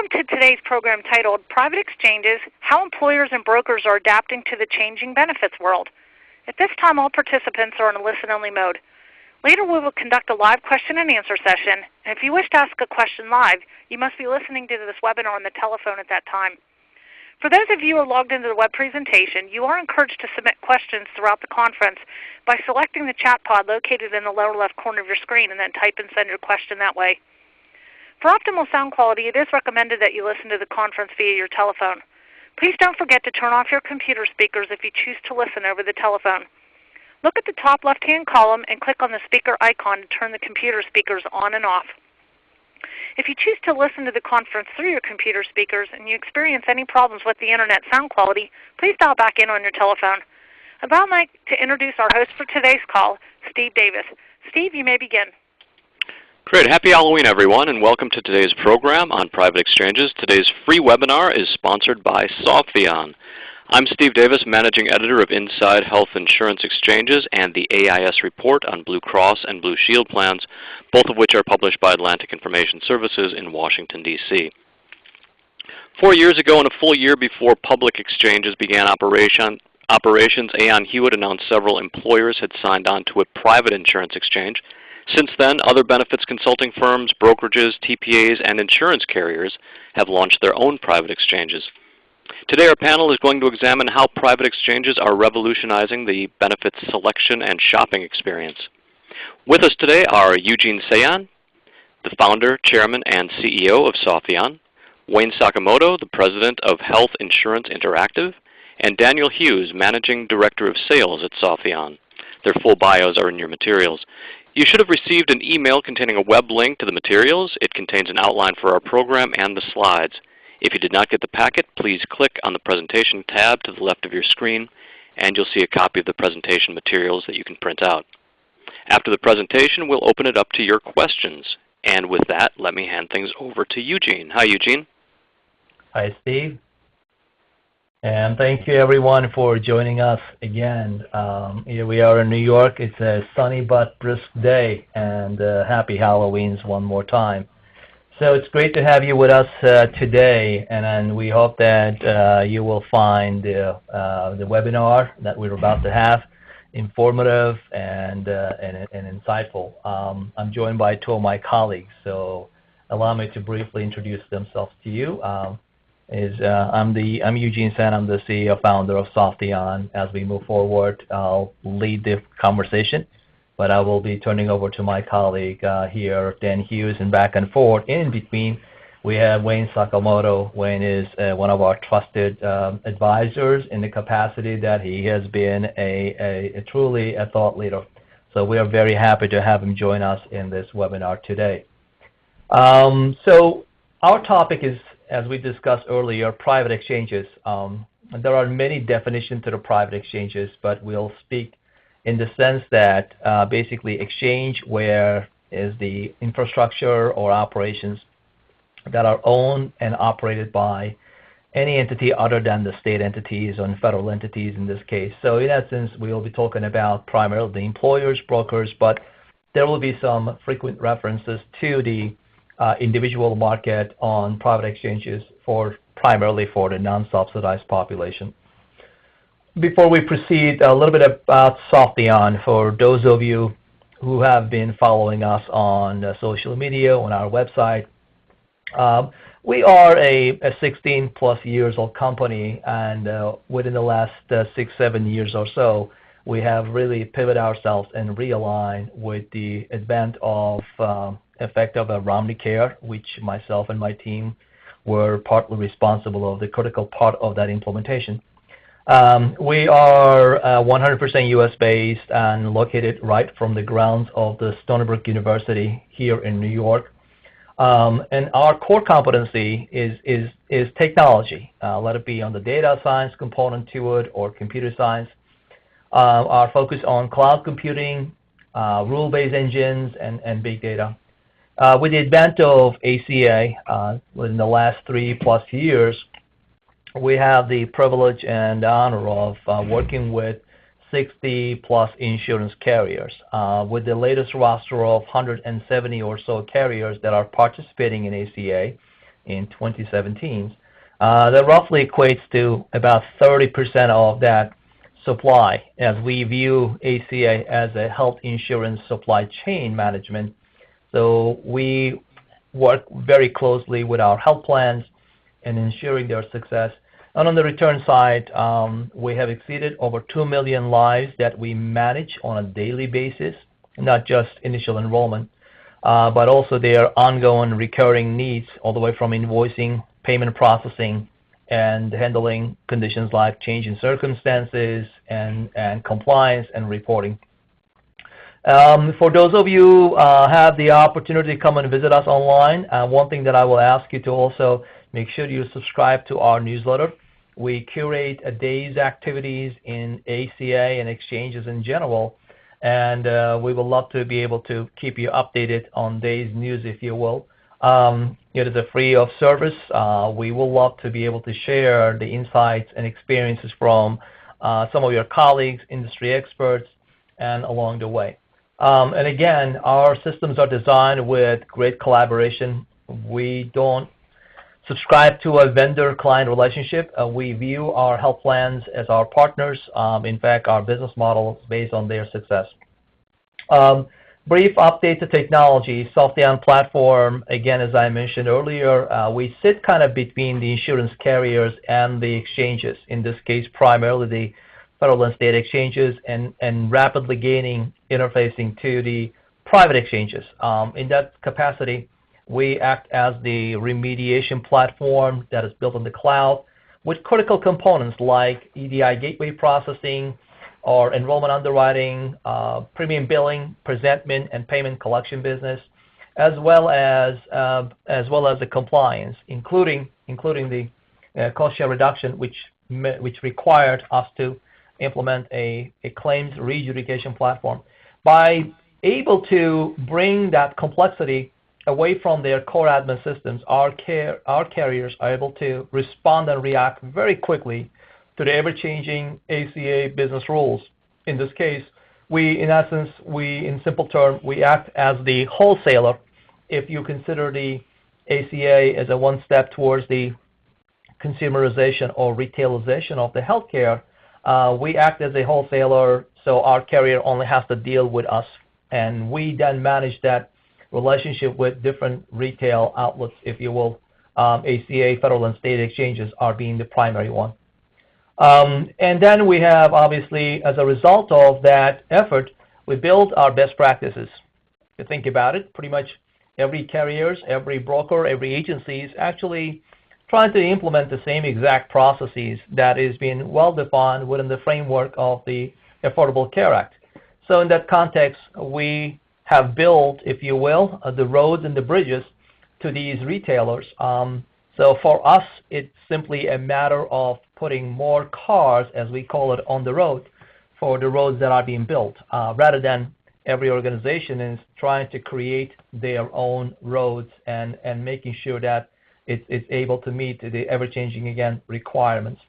Welcome to today's program titled Private Exchanges, How Employers and Brokers Are Adapting to the Changing Benefits World. At this time, all participants are in a listen-only mode. Later, we will conduct a live question and answer session, and if you wish to ask a question live, you must be listening to this webinar on the telephone at that time. For those of you who are logged into the web presentation, you are encouraged to submit questions throughout the conference by selecting the chat pod located in the lower left corner of your screen and then type and send your question that way. For optimal sound quality, it is recommended that you listen to the conference via your telephone. Please don't forget to turn off your computer speakers if you choose to listen over the telephone. Look at the top left-hand column and click on the speaker icon to turn the computer speakers on and off. If you choose to listen to the conference through your computer speakers and you experience any problems with the Internet sound quality, please dial back in on your telephone. I'd now like to introduce our host for today's call, Steve Davis. Steve, you may begin. Great. Happy Halloween, everyone, and welcome to today's program on private exchanges. Today's free webinar is sponsored by Softheon. I'm Steve Davis, Managing Editor of Inside Health Insurance Exchanges and the AIS Report on Blue Cross and Blue Shield plans, both of which are published by Atlantic Information Services in Washington, D.C. 4 years ago, and a full year before public exchanges began operations, Aon Hewitt announced several employers had signed on to a private insurance exchange. Since then, other benefits consulting firms, brokerages, TPAs, and insurance carriers have launched their own private exchanges. Today our panel is going to examine how private exchanges are revolutionizing the benefits selection and shopping experience. With us today are Eugene Sayan, the founder, chairman, and CEO of Softheon, Wayne Sakamoto, the president of Health Insurance Interactive, and Daniel Hughes, managing director of sales at Softheon. Their full bios are in your materials. You should have received an email containing a web link to the materials. It contains an outline for our program and the slides. If you did not get the packet, please click on the Presentation tab to the left of your screen, and you'll see a copy of the presentation materials that you can print out. After the presentation, we'll open it up to your questions. And with that, let me hand things over to Eugene. Hi, Eugene. Hi, Steve. And thank you, everyone, for joining us again. Here we are in New York. It's a sunny but brisk day, and happy Halloweens one more time. So it's great to have you with us today, and we hope that you will find the webinar that we're about to have informative and insightful. I'm joined by two of my colleagues, so allow me to briefly introduce themselves to you. I'm Eugene Sayan. I'm the CEO, founder of Softheon. As we move forward, I'll lead the conversation, but I will be turning over to my colleague here, Dan Hughes, and back and forth. In between, we have Wayne Sakamoto. Wayne is one of our trusted advisors in the capacity that he has been truly a thought leader. So we are very happy to have him join us in this webinar today. So our topic is, as we discussed earlier, private exchanges. There are many definitions to the private exchanges, but we'll speak in the sense that basically exchange where is the infrastructure or operations that are owned and operated by any entity other than the state entities or federal entities in this case. So in essence, we will be talking about primarily the employers, brokers, but there will be some frequent references to the individual market on private exchanges primarily for the non-subsidized population. Before we proceed, a little bit about Softheon for those of you who have been following us on social media, on our website. We are a 16-plus years old company, and within the last 6-7 years or so, we have really pivoted ourselves and realigned with the advent of effective Romney-Care, which myself and my team were partly responsible of the critical part of that implementation. We are 100% U.S.-based and located right from the grounds of the Stony Brook University here in New York. And our core competency is technology, let it be on the data science component to it or computer science. Our focus on cloud computing, rule-based engines, and big data. With the advent of ACA within the last 3+ years, we have the privilege and honor of working with 60+ insurance carriers. With the latest roster of 170 or so carriers that are participating in ACA, in 2017. That roughly equates to about 30% of that supply, as we view ACA as a health insurance supply chain management. So we work very closely with our health plans in ensuring their success. And on the return side, we have exceeded over 2 million lives that we manage on a daily basis, not just initial enrollment, but also their ongoing recurring needs, all the way from invoicing, payment processing, and handling conditions like change in circumstances and compliance and reporting. For those of you who have the opportunity to come and visit us online, one thing that I will ask you to also make sure you subscribe to our newsletter. We curate a day's activities in ACA and exchanges in general, and we would love to be able to keep you updated on day's news, if you will. It is a free of service. We will love to be able to share the insights and experiences from some of your colleagues, industry experts, and along the way. And again, our systems are designed with great collaboration. We don't subscribe to a vendor-client relationship. We view our health plans as our partners. In fact, our business model is based on their success. Brief update to technology. Softheon platform, again, as I mentioned earlier, we sit kind of between the insurance carriers and the exchanges, in this case primarily the federal and state exchanges, and rapidly gaining interfacing to the private exchanges. In that capacity, we act as the remediation platform that is built on the cloud with critical components like EDI gateway processing, or enrollment underwriting, premium billing, presentment, and payment collection business, as well as the compliance, including the cost share reduction, which required us to implement a claims readjudication platform. By able to bring that complexity away from their core admin systems, our carriers are able to respond and react very quickly to the ever-changing ACA business rules. In this case, in simple terms, we act as the wholesaler. If you consider the ACA as a one step towards the consumerization or retailization of the healthcare, we act as a wholesaler, so our carrier only has to deal with us, and we then manage that relationship with different retail outlets, if you will. ACA, federal and state exchanges are being the primary one. And then we have, obviously, as a result of that effort, we build our best practices. If you think about it, pretty much every carrier, every broker, every agency is actually trying to implement the same exact processes that is being well-defined within the framework of the Affordable Care Act. So in that context, we have built, if you will, the roads and the bridges to these retailers. So for us, it's simply a matter of putting more cars, as we call it, on the road for the roads that are being built, rather than every organization is trying to create their own roads and making sure that it's able to meet the ever-changing, again, requirements.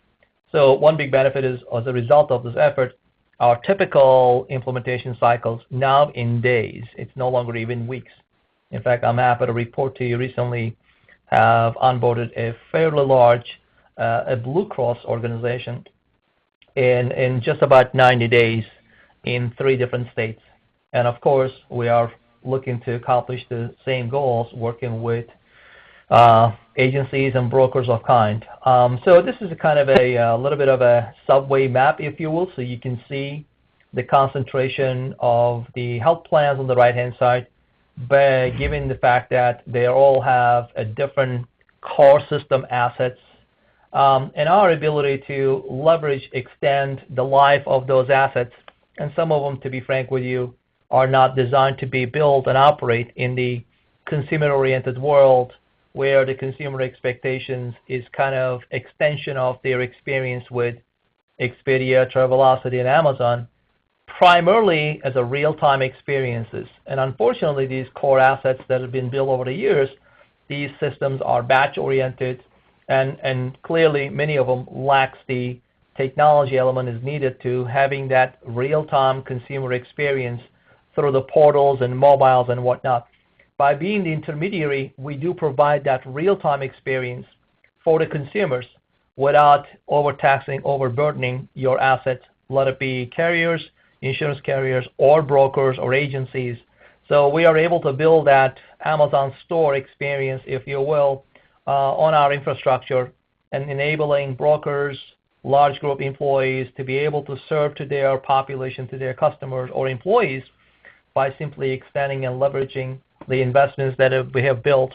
So one big benefit is, as a result of this effort, our typical implementation cycles now in days. It's no longer even weeks. In fact, I'm happy to report to you recently have onboarded a fairly large a Blue Cross organization in just about 90 days in 3 different states. And of course, we are looking to accomplish the same goals working with agencies and brokers of kind. So this is a kind of a little bit of a subway map, if you will, so you can see the concentration of the health plans on the right-hand side, but given the fact that they all have a different core system assets, and our ability to leverage, extend the life of those assets, and some of them, to be frank with you, are not designed to be built and operate in the consumer-oriented world, where the consumer expectations is kind of extension of their experience with Expedia, Travelocity, and Amazon, primarily as a real-time experiences. And unfortunately, these core assets that have been built over the years, these systems are batch-oriented, and clearly many of them lacks the technology element is needed to having that real-time consumer experience through the portals and mobiles and whatnot. by being the intermediary, we do provide that real-time experience for the consumers without overtaxing, overburdening your assets, let it be carriers, insurance carriers, or brokers or agencies. So we are able to build that Amazon store experience, if you will, on our infrastructure and enabling brokers, large group employees to be able to serve to their population, to their customers or employees by simply extending and leveraging the investments that we have built.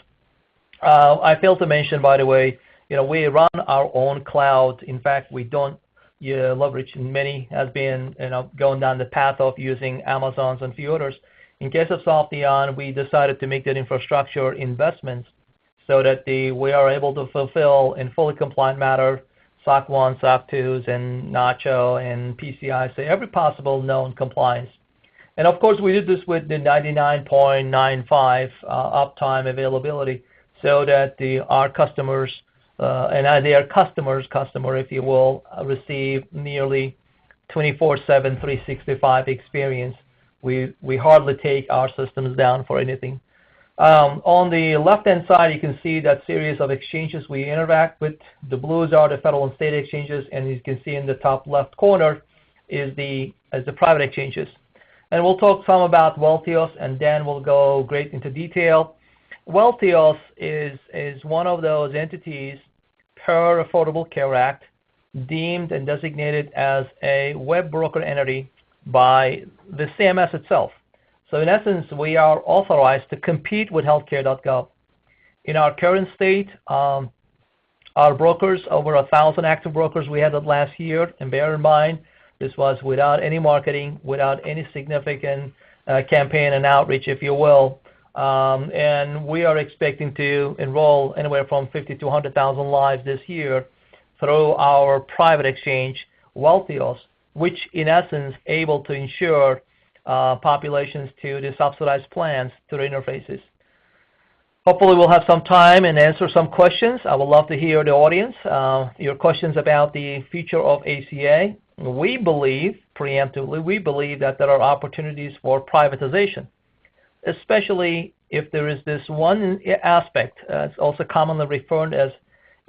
I failed to mention, by the way, we run our own cloud. In fact, we don't leverage. Many has been going down the path of using Amazon's and a few others. In case of Softheon, we decided to make that infrastructure investments so that we are able to fulfill in fully compliant manner SOC 1, SOC 2s, and NACHO and PCI, so every possible known compliance. And of course, we did this with the 99.95 uptime availability, so that our customers and their customer, if you will, receive nearly 24/7, 365 experience. We hardly take our systems down for anything. On the left-hand side, you can see that series of exchanges we interact with. The blues are the federal and state exchanges, and you can see in the top left corner is the private exchanges. And we'll talk some about Wealthios, and Dan will go great into detail. Wealthios is one of those entities per Affordable Care Act deemed and designated as a web broker entity by the CMS itself. So in essence, we are authorized to compete with healthcare.gov. In our current state, our brokers, over 1,000 active brokers we had last year, and bear in mind, this was without any marketing, without any significant campaign and outreach, if you will. And we are expecting to enroll anywhere from 50 to 100,000 lives this year through our private exchange, Wealthios, which in essence able to insure populations to the subsidized plans to the interfaces. Hopefully we'll have some time and answer some questions. I would love to hear the audience, your questions about the future of ACA. We believe, preemptively, that there are opportunities for privatization, especially if there is this one aspect, it's also commonly referred as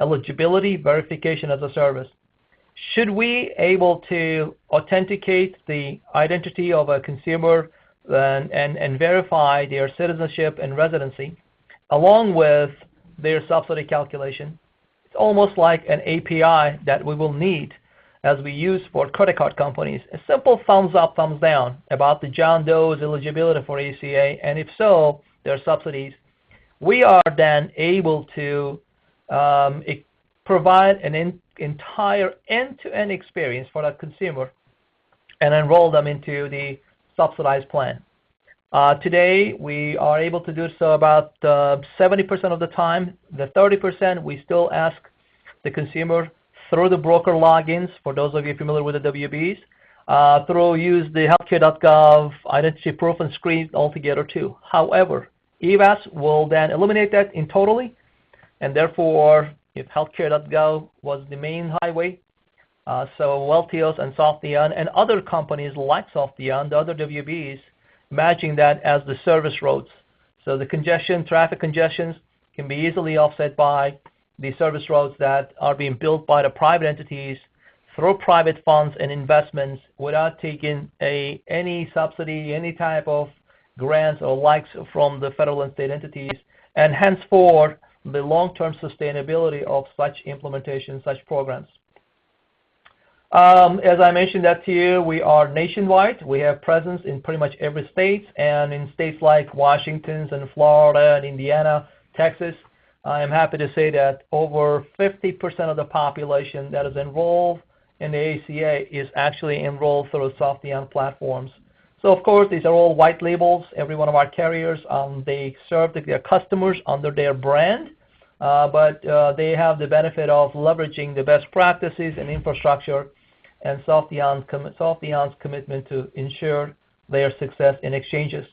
eligibility verification as a service. Should we able to authenticate the identity of a consumer and verify their citizenship and residency, along with their subsidy calculation, it's almost like an API that we will need as we use for credit card companies. A simple thumbs up, thumbs down about the John Doe's eligibility for ACA, and if so, their subsidies. We are then able to provide an entire end-to-end experience for that consumer and enroll them into the subsidized plan. Today, we are able to do so about 70% of the time. The 30%, we still ask the consumer through the broker logins, for those of you familiar with the WBs, use the healthcare.gov identity proof and screen altogether too. However, EVAS will then eliminate that in totally, and therefore, if healthcare.gov was the main highway, so Wealthios and Softheon and other companies like Softheon, the other WBs, matching that as the service roads. So the traffic congestions can be easily offset by the service roads that are being built by the private entities through private funds and investments without taking any subsidy, any type of grants or likes from the federal and state entities, and henceforth the long-term sustainability of such implementation, such programs. As I mentioned that to you, we are nationwide. We have presence in pretty much every state, and in states like Washington and Florida and Indiana, Texas, I am happy to say that over 50% of the population that is enrolled in the ACA is actually enrolled through Softheon platforms. So of course, these are all white labels. Every one of our carriers, they serve their customers under their brand, but they have the benefit of leveraging the best practices and infrastructure and Softheon's commitment to ensure their success in exchanges.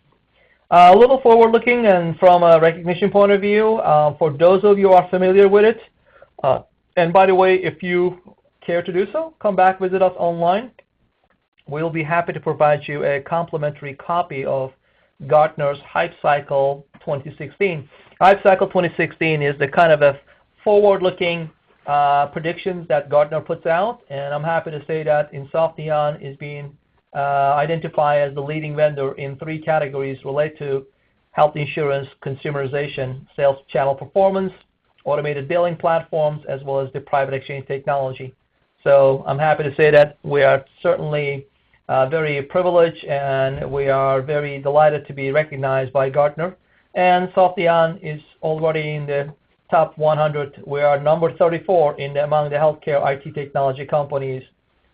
A little forward-looking and from a recognition point of view, for those of you who are familiar with it, and by the way, if you care to do so, come back, visit us online. We'll be happy to provide you a complimentary copy of Gartner's Hype Cycle 2016. Hype Cycle 2016 is the kind of a forward-looking predictions that Gartner puts out, and I'm happy to say that Softheon is being identified as the leading vendor in 3 categories related to health insurance, consumerization, sales channel performance, automated billing platforms, as well as the private exchange technology. So I'm happy to say that we are certainly very privileged, and we are very delighted to be recognized by Gartner. And Softheon is already in the top 100. We are number 34 among the healthcare IT technology companies,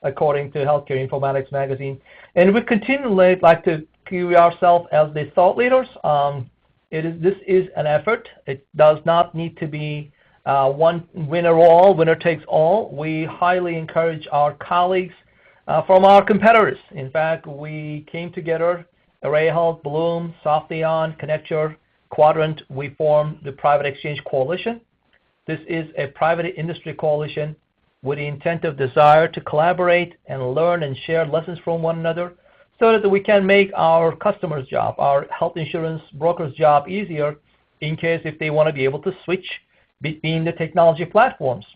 according to Healthcare Informatics Magazine. And we continually like to view ourselves as the thought leaders. This is an effort. It does not need to be one winner takes all. We highly encourage our colleagues from our competitors. In fact, we came together, Array Health, Bloom, Softheon, Connecture, Quadrant. We formed the Private Exchange Coalition. This is a private industry coalition with the intent of desire to collaborate and learn and share lessons from one another so that we can make our customers' job, our health insurance brokers' job easier in case if they want to be able to switch between the technology platforms,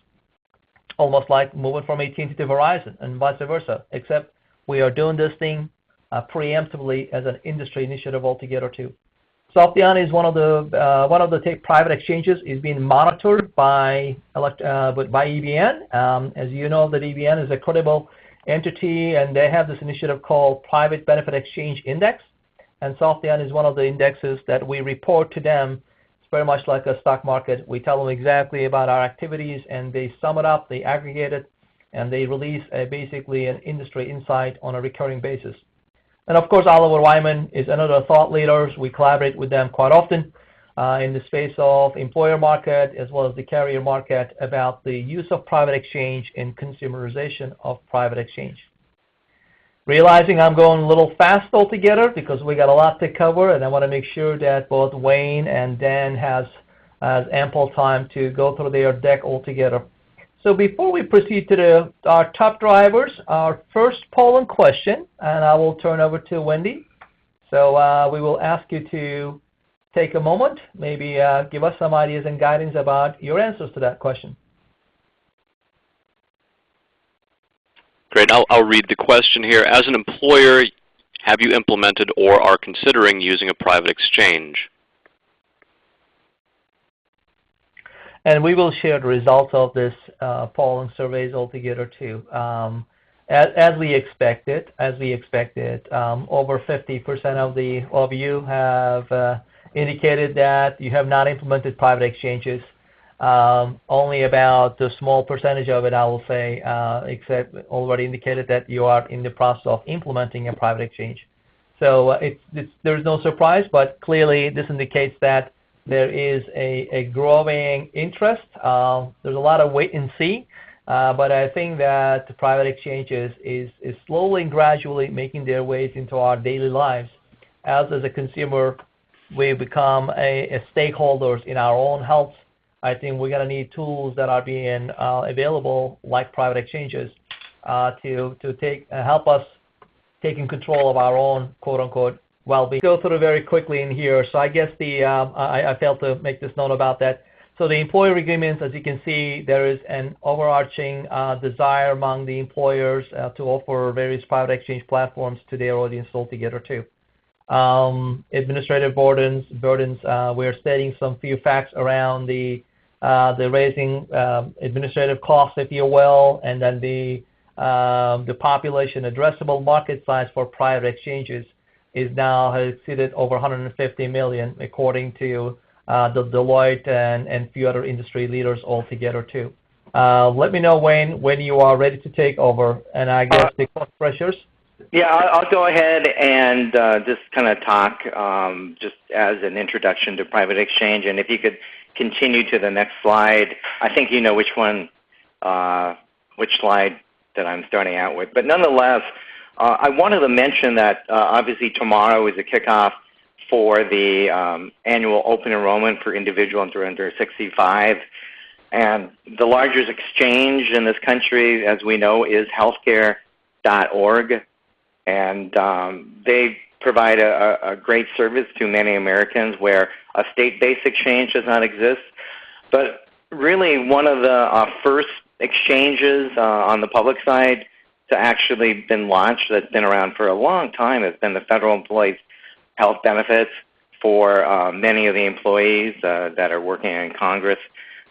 almost like moving from AT&T to Verizon and vice versa, except we are doing this thing preemptively as an industry initiative altogether too. Softheon is one of the private exchanges is being monitored by EBN. As you know, that EBN is a credible entity, and they have this initiative called Private Benefit Exchange Index. And Softheon is one of the indexes that we report to them. It's very much like a stock market. We tell them exactly about our activities, and they sum it up, they aggregate it, and they release basically an industry insight on a recurring basis. And of course, Oliver Wyman is another thought leader. We collaborate with them quite often in the space of employer market as well as the carrier market about the use of private exchange and consumerization of private exchange. Realizing I'm going a little fast altogether because we got a lot to cover, and I want to make sure that both Wayne and Dan has ample time to go through their deck altogether. So before we proceed to our top drivers, our first polling question, and I will turn over to Wendy. So we will ask you to take a moment, maybe give us some ideas and guidance about your answers to that question. Great. I'll read the question here. As an employer, have you implemented or are considering using a private exchange? And we will share the results of this polling surveys altogether too. As we expected, over 50% of you have indicated that you have not implemented private exchanges. Only about a small percentage of it, I will say, except already indicated that you are in the process of implementing a private exchange. So there's no surprise, but clearly this indicates that there is a growing interest. There's a lot of wait and see, but I think that the private exchanges is slowly and gradually making their ways into our daily lives. As a consumer, we become a stakeholders in our own health. I think we're going to need tools that are being available, like private exchanges, to help us taking control of our own quote-unquote well-being. Go through very quickly in here. So I guess I failed to make this note about that. So the employer agreements, as you can see, there is an overarching desire among the employers to offer various private exchange platforms to their audience altogether too. Administrative burdens. We're stating some few facts around the raising administrative costs, if you will, and then the population addressable market size for private exchanges is now has exceeded over 150 million, according to the Deloitte and a few other industry leaders altogether too. Let me know, Wayne, when you are ready to take over, and I guess the cost pressures. Yeah, I'll go ahead and just kind of talk just as an introduction to private exchange, and if you could continue to the next slide. I think you know which one, which slide that I'm starting out with, but nonetheless, I wanted to mention that obviously tomorrow is a kickoff for the annual open enrollment for individuals under 65. And the largest exchange in this country, as we know, is healthcare.org. And they provide a great service to many Americans where a state-based exchange does not exist. But really one of the first exchanges on the public side to actually been launched that's been around for a long time has been the Federal Employees Health Benefits for many of the employees that are working in Congress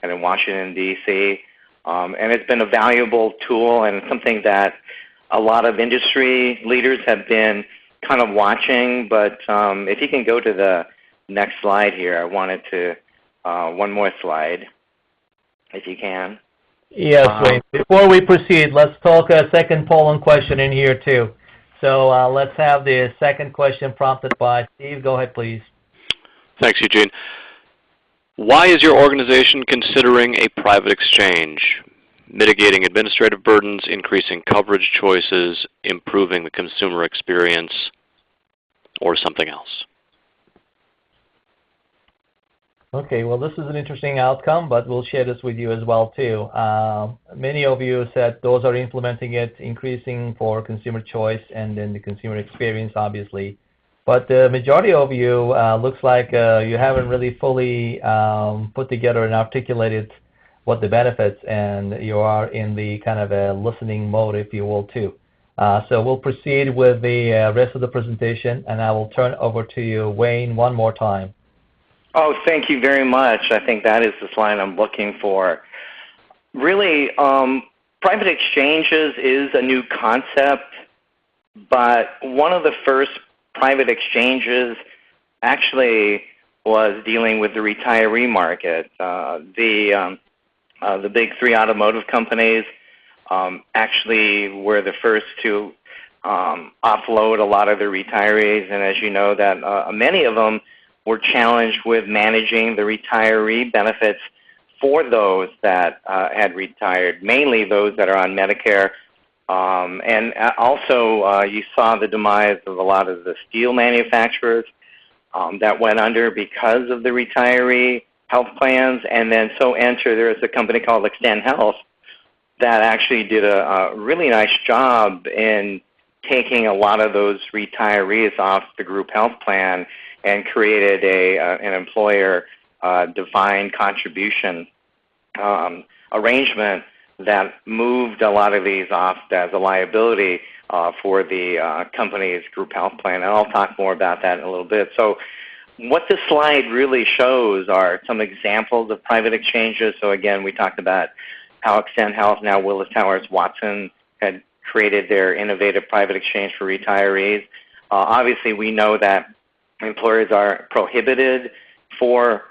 and in Washington, D.C. And it's been a valuable tool and something that a lot of industry leaders have been kind of watching. But if you can go to the next slide here, I wanted to, one more slide, if you can. Yes, Wayne. Before we proceed, let's talk a second polling question in here too. So let's have the second question prompted by Steve. Go ahead, please. Thanks, Eugene. Why is your organization considering a private exchange? Mitigating administrative burdens, increasing coverage choices, improving the consumer experience, or something else? Okay, well, this is an interesting outcome, but we'll share this with you as well too. Many of you said those are implementing it, increasing for consumer choice and then the consumer experience, obviously. But the majority of you looks like you haven't really fully put together and articulated what the benefits, and you are in the kind of a listening mode, if you will, too. So we'll proceed with the rest of the presentation, and I will turn over to you, Wayne, one more time. Oh, thank you very much. I think that is the slide I'm looking for. Really, private exchanges is a new concept, but one of the first private exchanges actually was dealing with the retiree market. The big three automotive companies actually were the first to offload a lot of their retirees, and as you know, that many of them were challenged with managing the retiree benefits for those that had retired, mainly those that are on Medicare. And also you saw the demise of a lot of the steel manufacturers that went under because of the retiree health plans. And then there's a company called Extend Health that actually did a really nice job in taking a lot of those retirees off the group health plan and created an employer defined contribution arrangement that moved a lot of these off as a liability for the company's group health plan. And I'll talk more about that in a little bit. So what this slide really shows are some examples of private exchanges. So again, we talked about how Extend Health, now Willis Towers Watson, had created their innovative private exchange for retirees. Obviously, we know that employers are prohibited for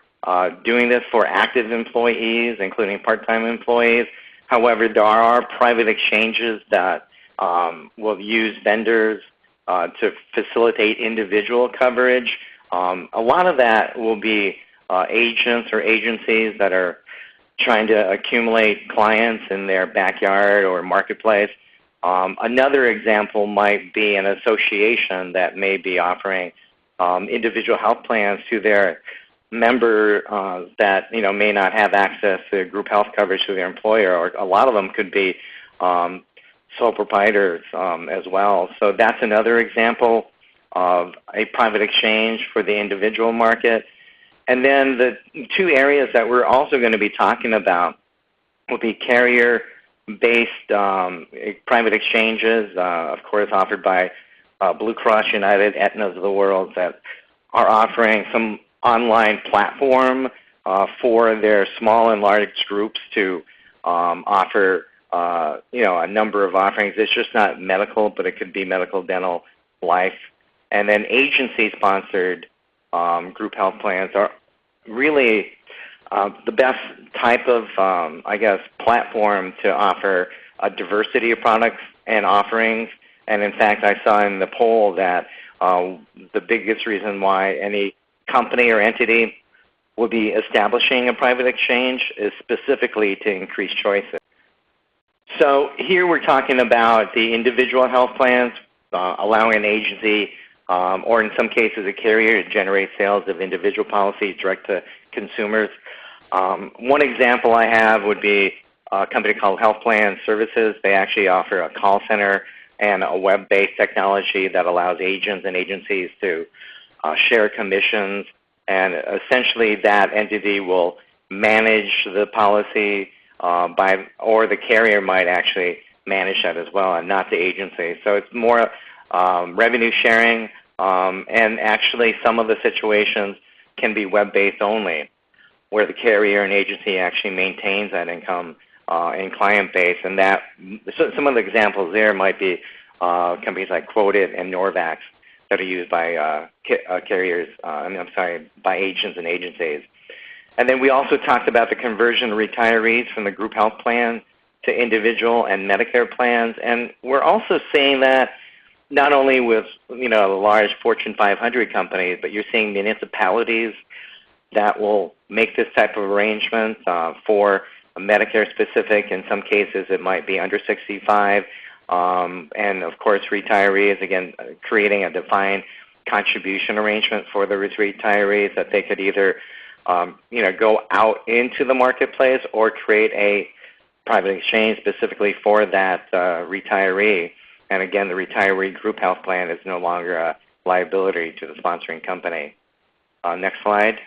doing this for active employees, including part-time employees. However, there are private exchanges that will use vendors to facilitate individual coverage. A lot of that will be agents or agencies that are trying to accumulate clients in their backyard or marketplace. Another example might be an association that may be offering individual health plans to their member that may not have access to group health coverage through their employer, or a lot of them could be sole proprietors as well. So that's another example of a private exchange for the individual market. And then the two areas that we're also going to be talking about will be carrier-based private exchanges, of course offered by Blue Cross, United, Aetna's of the world, that are offering some online platform for their small and large groups to offer a number of offerings. It's just not medical, but it could be medical, dental, life. And then agency-sponsored group health plans are really the best type of, platform to offer a diversity of products and offerings. And in fact, I saw in the poll that the biggest reason why any company or entity will be establishing a private exchange is specifically to increase choices. So here we're talking about the individual health plans, allowing an agency or in some cases a carrier to generate sales of individual policies direct to consumers. One example I have would be a company called Health Plan Services. They actually offer a call center and a web-based technology that allows agents and agencies to share commissions, and essentially that entity will manage the policy or the carrier might actually manage that as well, and not the agency. So it's more revenue sharing, and actually some of the situations can be web-based only, where the carrier and agency actually maintains that income and client base. And that, so some of the examples there might be companies like Quoted and Norvax that are used by carriers, by agents and agencies. And then we also talked about the conversion of retirees from the group health plan to individual and Medicare plans. And we're also seeing that not only with large Fortune 500 companies, but you're seeing municipalities that will make this type of arrangement for Medicare specific. In some cases it might be under 65. And of course retirees, again, creating a defined contribution arrangement for the retirees that they could either go out into the marketplace or create a private exchange specifically for that retiree. And again, the retiree group health plan is no longer a liability to the sponsoring company. Next slide.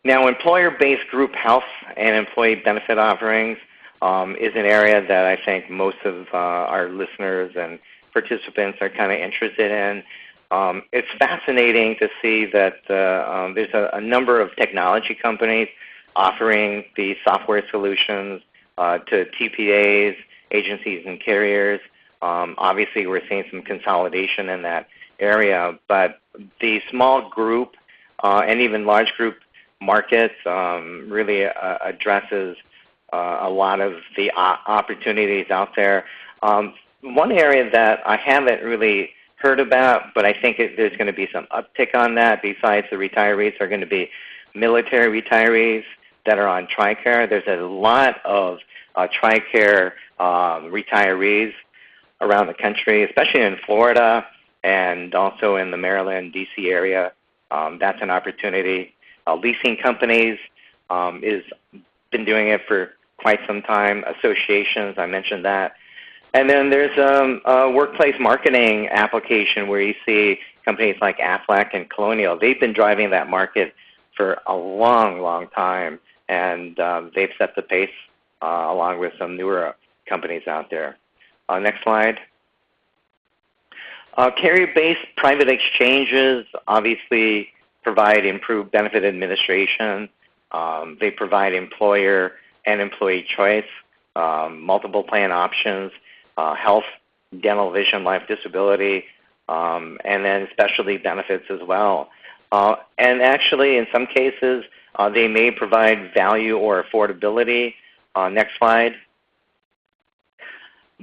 Now, employer-based group health and employee benefit offerings is an area that I think most of our listeners and participants are kind of interested in. It's fascinating to see that there's a number of technology companies offering these software solutions to TPAs, agencies, and carriers. Obviously, we're seeing some consolidation in that area, but the small group and even large group markets really addresses a lot of the opportunities out there. One area that I haven't really heard about, but I think there's going to be some uptick on that besides the retirees, are going to be military retirees that are on TRICARE. There's a lot of TRICARE retirees around the country, especially in Florida and also in the Maryland, D.C. area. That's an opportunity. Leasing companies is been doing it for quite some time. Associations, I mentioned that. And then there's a workplace marketing application where you see companies like Aflac and Colonial. They've been driving that market for a long, long time, and they've set the pace along with some newer companies out there. Next slide. Carrier-based private exchanges obviously provide improved benefit administration. They provide employer and employee choice, multiple plan options, health, dental, vision, life, disability, and then specialty benefits as well. And actually, in some cases, they may provide value or affordability. Next slide.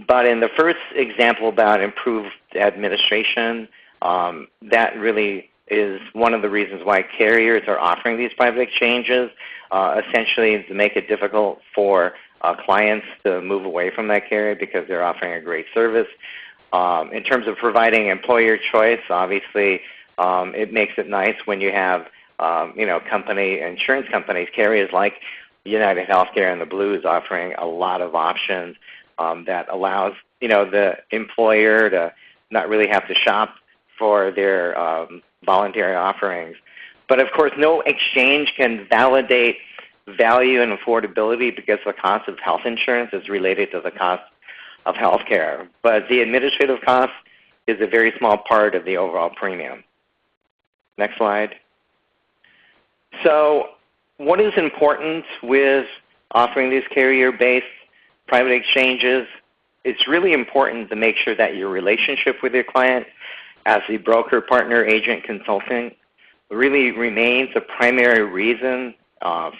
But in the first example about improved administration, that really is one of the reasons why carriers are offering these private exchanges, essentially to make it difficult for clients to move away from that carrier because they're offering a great service. In terms of providing employer choice, obviously it makes it nice when you have insurance companies, carriers like United Healthcare and the Blues offering a lot of options that allows the employer to not really have to shop for their voluntary offerings. But of course, no exchange can validate value and affordability because the cost of health insurance is related to the cost of health care. But the administrative cost is a very small part of the overall premium. Next slide. So what is important with offering these carrier-based private exchanges? It's really important to make sure that your relationship with your client as the broker, partner, agent, consultant really remains the primary reason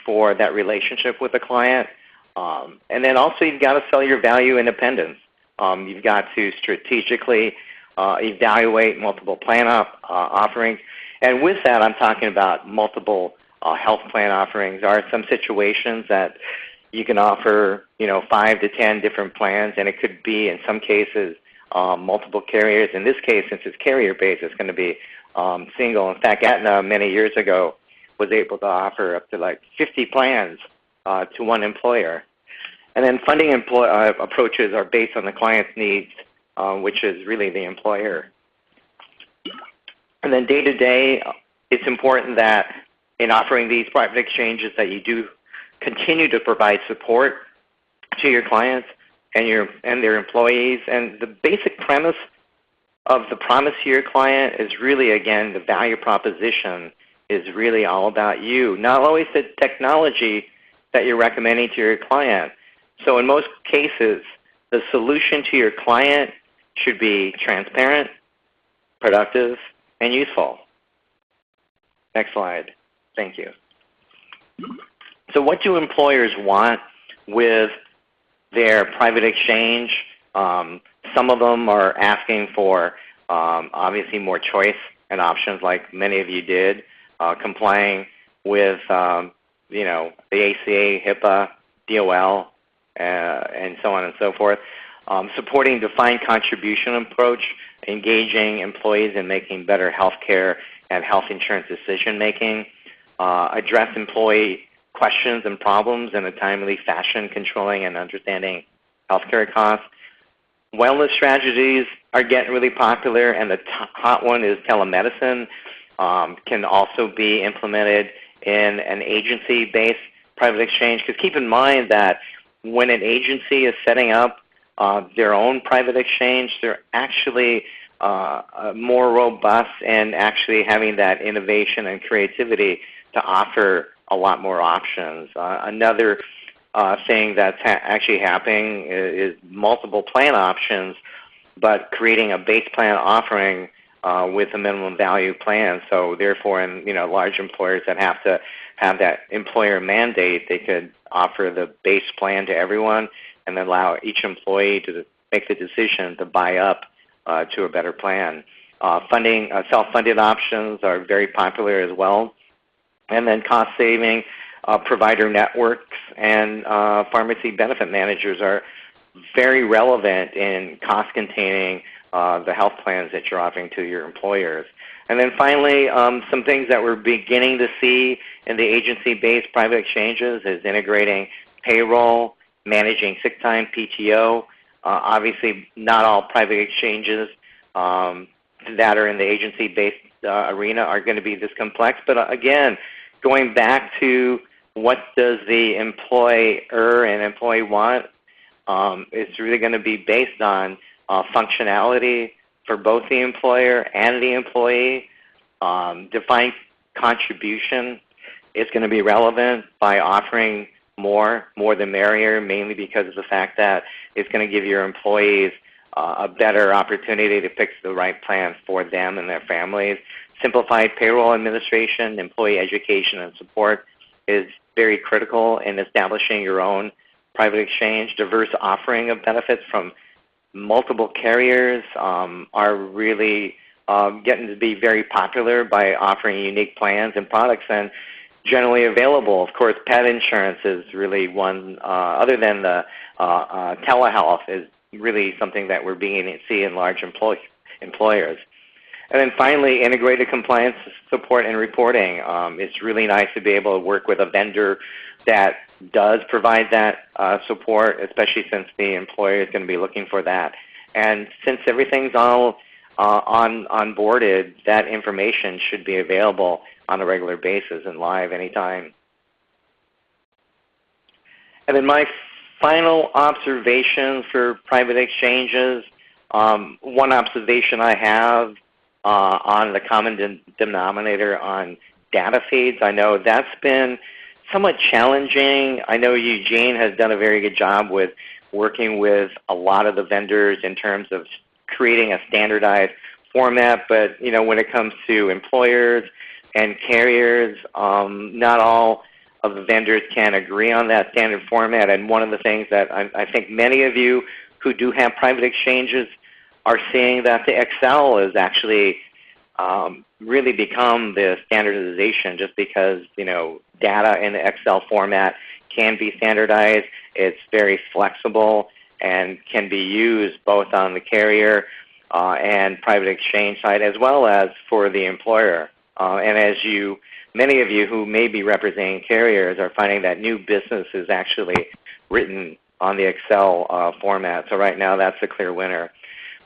for that relationship with the client. And then also you've got to sell your value independence. You've got to strategically evaluate multiple plan offerings. And with that, I'm talking about multiple health plan offerings. There are some situations that you can offer 5 to 10 different plans, and it could be in some cases multiple carriers. In this case, since it's carrier-based, it's going to be single. In fact, Aetna many years ago was able to offer up to like 50 plans to one employer. And then funding approaches are based on the client's needs, which is really the employer. And then day to day, it's important that in offering these private exchanges that you do continue to provide support to your clients and their employees. And the basic premise of the promise to your client is really, again, the value proposition is really all about you, not always the technology that you're recommending to your client. So in most cases, the solution to your client should be transparent, productive, and useful. Next slide. Thank you. So what do employers want with their private exchange? Some of them are asking for obviously more choice and options, like many of you did, complying with the ACA, HIPAA, DOL, and so on and so forth. Supporting defined contribution approach, engaging employees in making better health care and health insurance decision making, address employee questions and problems in a timely fashion, controlling and understanding healthcare costs. Wellness strategies are getting really popular, and the hot one is telemedicine. Can also be implemented in an agency-based private exchange. Because keep in mind that when an agency is setting up their own private exchange, they're actually more robust and actually having that innovation and creativity to offer a lot more options. Another thing that's actually happening is multiple plan options, but creating a base plan offering with a minimum value plan. So therefore, in large employers that have to have that employer mandate, they could offer the base plan to everyone and then allow each employee to make the decision to buy up to a better plan. Funding, self-funded options are very popular as well. And then cost-saving provider networks and pharmacy benefit managers are very relevant in cost-containing the health plans that you're offering to your employers. And then finally, some things that we're beginning to see in the agency-based private exchanges is integrating payroll, managing sick time, PTO. Obviously, not all private exchanges that are in the agency-based arena are going to be this complex. But again, going back to what does the employer and employee want, it's really going to be based on functionality for both the employer and the employee. Defined contribution is going to be relevant by offering more the merrier, mainly because of the fact that it's going to give your employees a better opportunity to pick the right plan for them and their families. Simplified payroll administration, employee education and support is very critical in establishing your own private exchange. Diverse offering of benefits from multiple carriers are really getting to be very popular by offering unique plans and products and generally available. Of course, pet insurance is really one, other than the telehealth, is really something that we're beginning to see in large employers. And then finally, integrated compliance support and reporting. It's really nice to be able to work with a vendor that does provide that support, especially since the employer is going to be looking for that. And since everything's all onboarded, that information should be available on a regular basis and live anytime. And then my final observation for private exchanges, one observation I have on the common denominator on data feeds. I know that's been somewhat challenging. I know Eugene has done a very good job with working with a lot of the vendors in terms of creating a standardized format, but when it comes to employers and carriers, not all of the vendors can agree on that standard format. And one of the things that I think many of you who do have private exchanges are seeing that the Excel is actually really become the standardization, just because data in the Excel format can be standardized. It's very flexible and can be used both on the carrier and private exchange side, as well as for the employer. And as many of you who may be representing carriers are finding that new business is actually written on the Excel format. So right now that's the clear winner.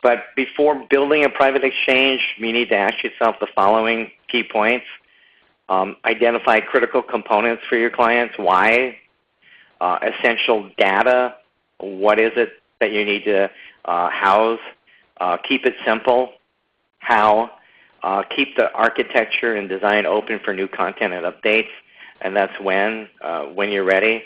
But before building a private exchange, you need to ask yourself the following key points. Identify critical components for your clients. Why? Essential data. What is it that you need to house? Keep it simple. How? Keep the architecture and design open for new content and updates, and that's when you're ready.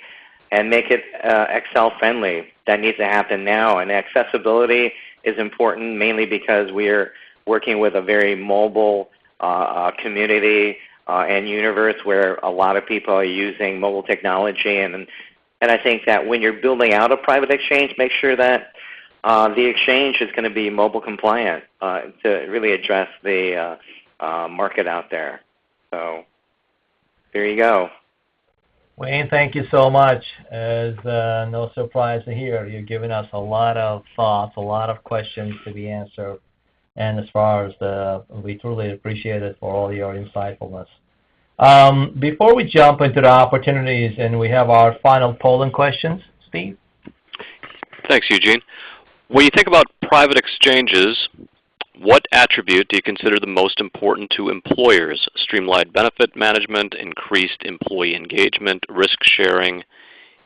And make it Excel friendly. That needs to happen now. And accessibility is important mainly because we're working with a very mobile community and universe where a lot of people are using mobile technology. And I think that when you're building out a private exchange, make sure that the exchange is going to be mobile compliant to really address the market out there. So there you go. Wayne, thank you so much. As no surprise here, you're giving us a lot of thoughts, a lot of questions to be answered. And as far as we truly appreciate it for all your insightfulness. Before we jump into the opportunities and we have our final polling questions, Steve? Thanks, Eugene. When you think about private exchanges, what attribute do you consider the most important to employers? Streamlined benefit management, increased employee engagement, risk sharing,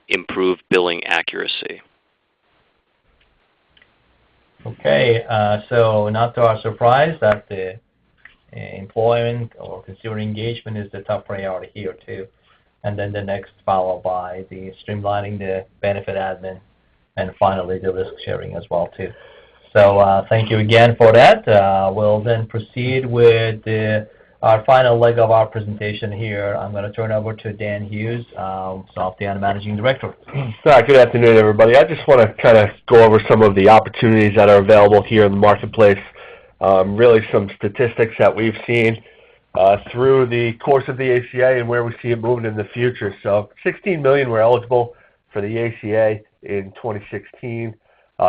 improved billing accuracy? Okay, so not to our surprise that the employment or consumer engagement is the top priority here too. And then the next followed by the streamlining the benefit admin, and finally the risk sharing as well too. So thank you again for that. We'll then proceed with our final leg of our presentation here. I'm going to turn over to Dan Hughes, Softheon Managing Director. Good afternoon, everybody. I just want to kind of go over some of the opportunities that are available here in the marketplace. Really some statistics that we've seen through the course of the ACA and where we see it moving in the future. So 16 million were eligible for the ACA in 2016.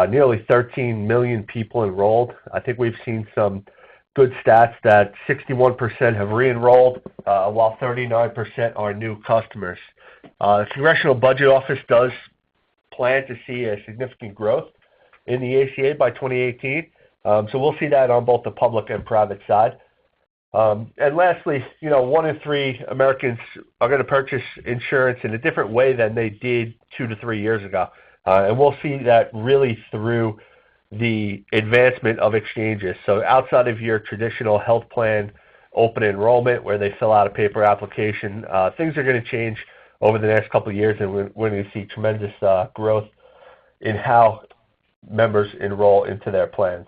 Nearly 13 million people enrolled. I think we've seen some good stats that 61% have re-enrolled, while 39% are new customers. The Congressional Budget Office does plan to see a significant growth in the ACA by 2018. So we'll see that on both the public and private side. And lastly, 1 in 3 Americans are going to purchase insurance in a different way than they did 2 to 3 years ago. And we'll see that really through the advancement of exchanges. So outside of your traditional health plan open enrollment where they fill out a paper application, things are going to change over the next couple of years, and we're going to see tremendous growth in how members enroll into their plans.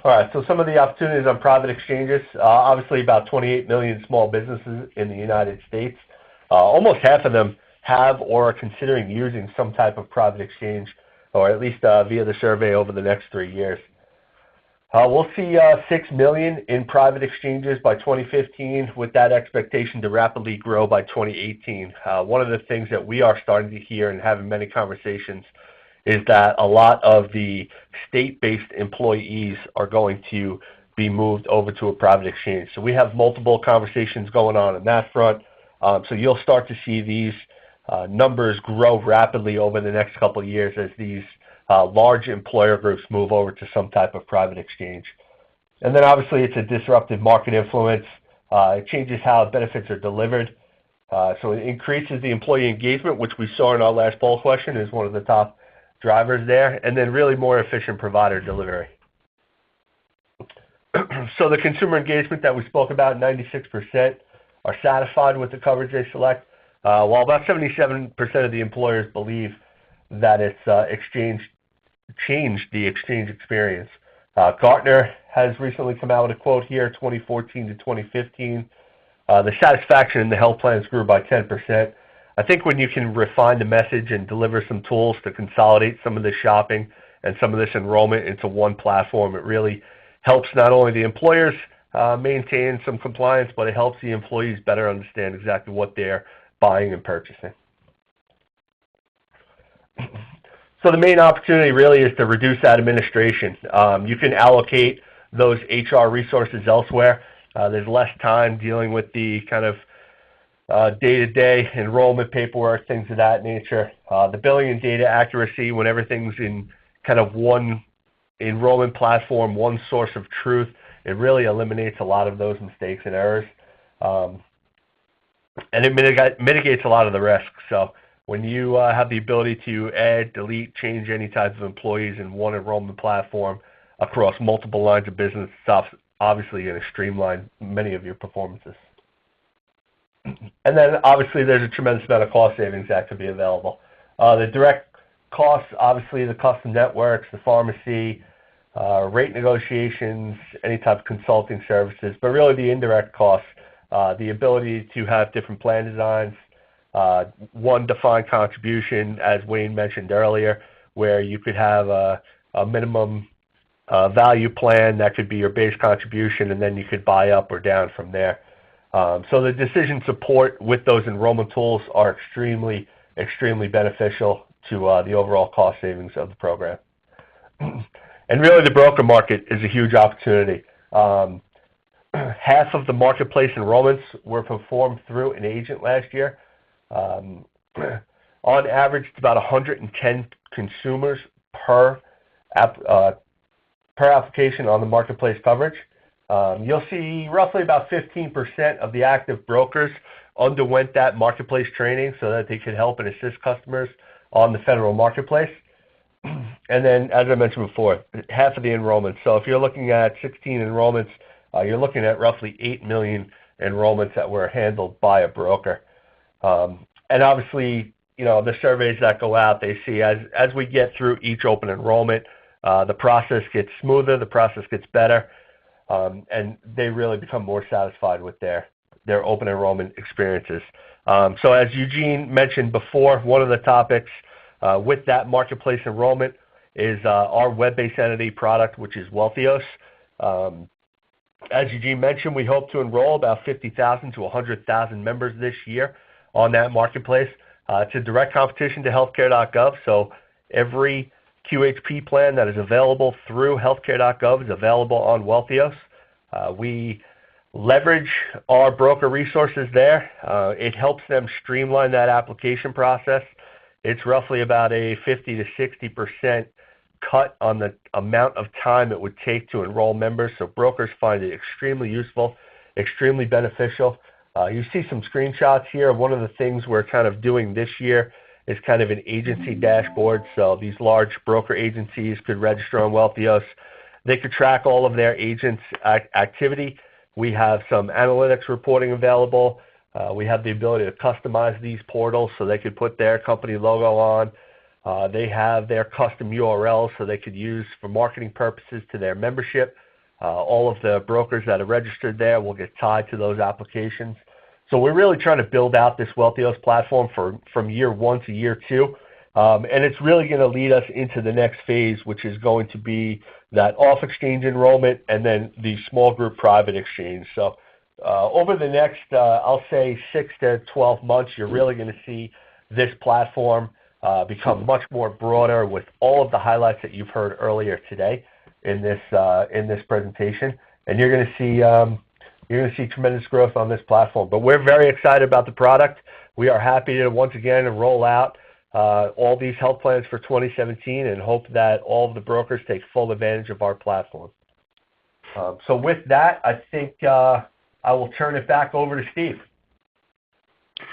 All right, so some of the opportunities on private exchanges, obviously about 28 million small businesses in the United States. Almost half of them have or are considering using some type of private exchange, or at least via the survey over the next 3 years. We'll see 6 million in private exchanges by 2015, with that expectation to rapidly grow by 2018. One of the things that we are starting to hear and having many conversations is that a lot of the state-based employees are going to be moved over to a private exchange. So we have multiple conversations going on that front. So you'll start to see these numbers grow rapidly over the next couple of years as these large employer groups move over to some type of private exchange. And then obviously it's a disruptive market influence. It changes how benefits are delivered. So it increases the employee engagement, which we saw in our last poll question is one of the top drivers there, and then really more efficient provider delivery. So the consumer engagement that we spoke about, 96% are satisfied with the coverage they select, while about 77% of the employers believe that it's changed the exchange experience. Gartner has recently come out with a quote here, 2014 to 2015. The satisfaction in the health plans grew by 10%. I think when you can refine the message and deliver some tools to consolidate some of the shopping and some of this enrollment into one platform, it really helps not only the employers maintain some compliance, but it helps the employees better understand exactly what they're buying and purchasing. So the main opportunity really is to reduce that administration. You can allocate those HR resources elsewhere. There's less time dealing with the kind of day-to-day enrollment paperwork, things of that nature. The billing and data accuracy, when everything's in kind of one enrollment platform, one source of truth, it really eliminates a lot of those mistakes and errors. And it mitigates a lot of the risks. So when you have the ability to add, delete, change any type of employees in one enrollment platform across multiple lines of business, it's obviously going to streamline many of your performances. And then obviously there's a tremendous amount of cost savings that could be available. The direct costs, obviously the custom networks, the pharmacy, rate negotiations, any type of consulting services, but really the indirect costs, the ability to have different plan designs, one defined contribution, as Wayne mentioned earlier, where you could have a minimum value plan that could be your base contribution, and then you could buy up or down from there. So the decision support with those enrollment tools are extremely, extremely beneficial to the overall cost savings of the program. And really the broker market is a huge opportunity. Half of the marketplace enrollments were performed through an agent last year. On average, it's about 110 consumers per application on the marketplace coverage. You'll see roughly about 15% of the active brokers underwent that marketplace training so that they could help and assist customers on the federal marketplace. And then, as I mentioned before, half of the enrollments. So if you're looking at 16 enrollments, you're looking at roughly 8 million enrollments that were handled by a broker. And obviously, you know, the surveys that go out, they see as we get through each open enrollment, the process gets smoother, the process gets better, and they really become more satisfied with their open enrollment experiences. So as Eugene mentioned before, one of the topics with that marketplace enrollment is our web-based entity product, which is Wealthios. As Eugene mentioned, we hope to enroll about 50,000 to 100,000 members this year on that marketplace. It's a direct competition to healthcare.gov, so every QHP plan that is available through healthcare.gov is available on Wealthios. We leverage our broker resources there. It helps them streamline that application process. It's roughly about a 50 to 60% cut on the amount of time it would take to enroll members, so brokers find it extremely useful, extremely beneficial. You see some screenshots here. One of the things we're kind of doing this year is kind of an agency dashboard, so these large broker agencies could register on Wealthios. They could track all of their agents' activity. We have some analytics reporting available. We have the ability to customize these portals so they could put their company logo on. They have their custom URLs so they could use for marketing purposes to their membership. All of the brokers that are registered there will get tied to those applications. So we're really trying to build out this Wealthios platform from year 1 to year 2. And it's really going to lead us into the next phase, which is going to be that off-exchange enrollment and then the small group private exchange. So over the next, I'll say 6 to 12 months, you're really going to see this platform become much more broader with all of the highlights that you've heard earlier today in this presentation, and you're going to see tremendous growth on this platform. But we're very excited about the product. We are happy to once again roll out all these health plans for 2017 and hope that all of the brokers take full advantage of our platform. So with that, I think I will turn it back over to Steve.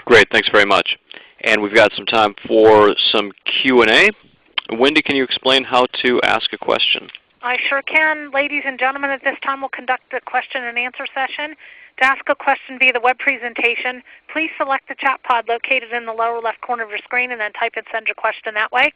Great, thanks very much. And we've got some time for some Q&A. Wendy, can you explain how to ask a question? I sure can. Ladies and gentlemen, at this time we'll conduct a question and answer session. To ask a question via the web presentation, please select the chat pod located in the lower left corner of your screen and then type and send your question that way.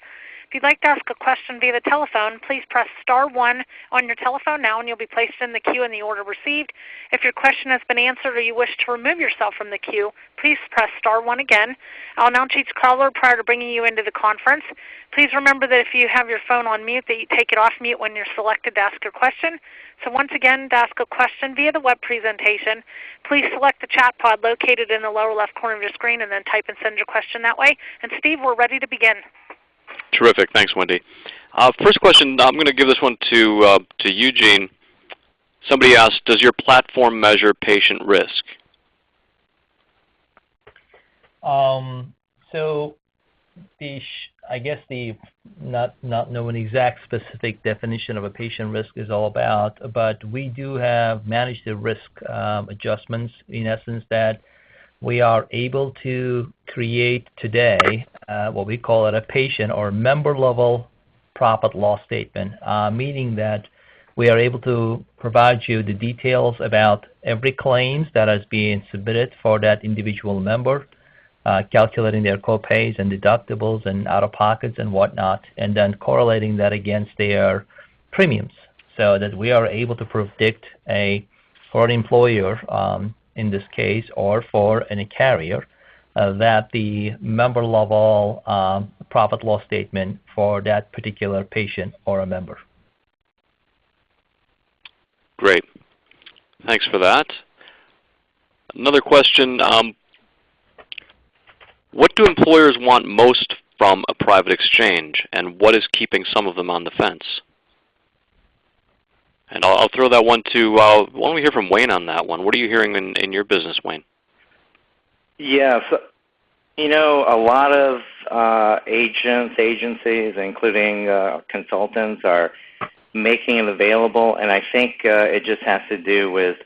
If you'd like to ask a question via the telephone, please press *1 on your telephone now and you'll be placed in the queue in the order received. If your question has been answered or you wish to remove yourself from the queue, please press *1 again. I'll announce each caller prior to bringing you into the conference. Please remember that if you have your phone on mute, that you take it off mute when you're selected to ask your question. So once again, to ask a question via the web presentation, please select the chat pod located in the lower left corner of your screen and then type and send your question that way. And Steve, we're ready to begin. Terrific. Thanks, Wendy. First question, I'm going to give this one to Eugene. Somebody asked, does your platform measure patient risk? So I guess the not knowing exact specific definition of a patient risk is all about, but we do have managed the risk adjustments in essence that we are able to create today what we call it a patient or member level profit loss statement, meaning that we are able to provide you the details about every claims that has been submitted for that individual member, calculating their co-pays and deductibles and out-of-pockets and whatnot, and then correlating that against their premiums so that we are able to predict for an employer in this case or for any carrier that the member level profit loss statement for that particular patient or a member. Great. Thanks for that. Another question. What do employers want most from a private exchange, and what is keeping some of them on the fence? And I'll throw that one to, why don't we hear from Wayne on that one? What are you hearing in your business, Wayne? Yeah, so, a lot of agencies, including consultants, are making it available, and I think it just has to do with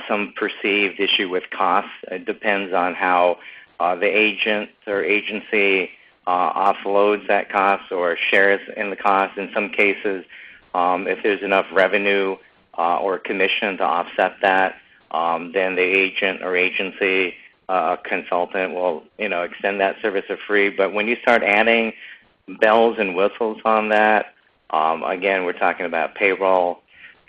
some perceived issue with costs. It depends on how the agent or agency offloads that cost or shares in the cost. In some cases, if there's enough revenue or commission to offset that, then the agent or agency consultant will extend that service for free. But when you start adding bells and whistles on that, again, we're talking about payroll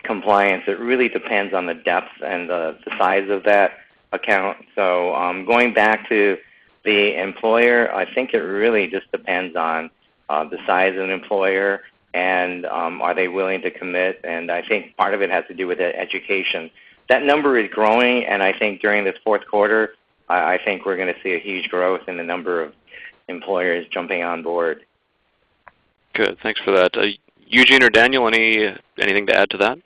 compliance. It really depends on the depth and the size of that account. So going back to the employer, I think it really just depends on the size of an employer and are they willing to commit. And I think part of it has to do with education. That number is growing, and I think during this fourth quarter, I think we're going to see a huge growth in the number of employers jumping on board. Good. Thanks for that. Eugene or Daniel, anything to add to that?